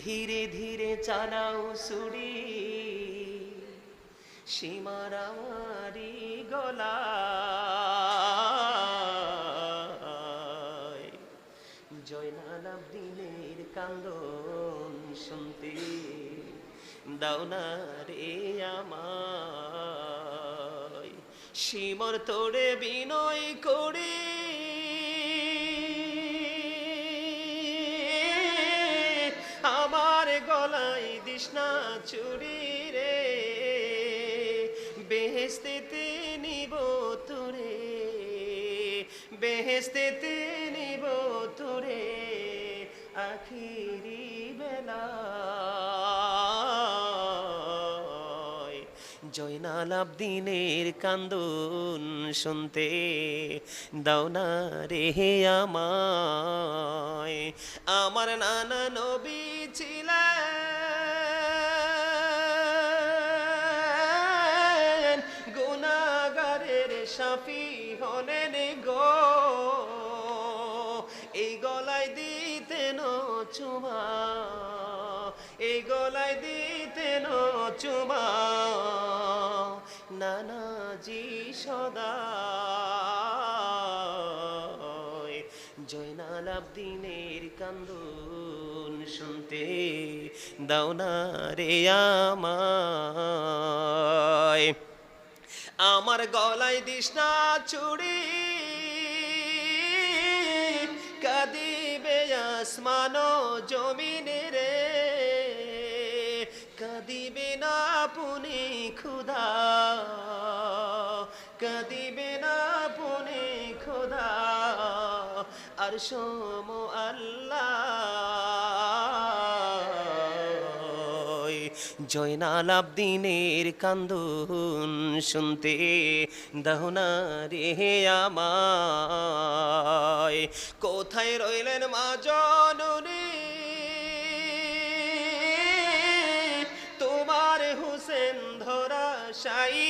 ধীরে ধীরে চালাও ছুরি সীমার আমারি গলায়। জয়নাল আবদিনের কান্দন শুনতে দাও না রে আমায়। সীমর তোড়ে বিনয় করে আমার গলায় দিশনা চুরি রে, বেহেস্তেতে নিব তোরে, বেহেস্তেতে নিব তোরে আখিরি বেলায়। জয়নাল আবদিনের কান্দন শুনতে দাও না রে আমায়। আমার নানা নবী ছিলেন গুনাহগারের শাফি হলেন গো, এই গলায় দিতেন চুমা, এই গলায় দিতেন চুমা নানাজি সদা। জয়নাল আবদিনের কান্দন শুনতে দাও না রে আমায়। আমার গলায় দিশনা চুড়ি কাঁদিবে আসমান জমিন রে, কাঁদিবে না পুনি খুদা, কাঁদিবে না পুনি খুদা আর সোম আল্লাহ। জয়নাল আবদিনের কান্দন শুনতে দাও না রে আমায়। কোথায় রইলেন মা জননী তোমার হুসেন ধরা সাই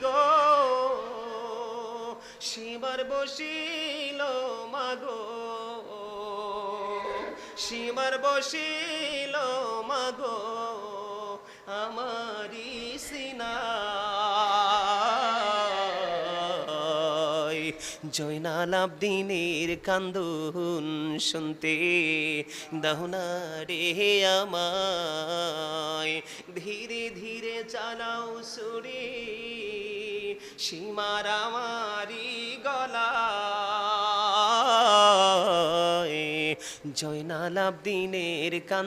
গো, সীমার বসিল মাগো, সীমার বসিল মাগো আমারি সিনায়। জয়নাল আবদিনের কান্দন শুনতে দাও না রে আমায়। ধীরে ধীরে চালাও ছুরি সীমার আমারি গলায়। জয়নাল আবদিনের কান্দন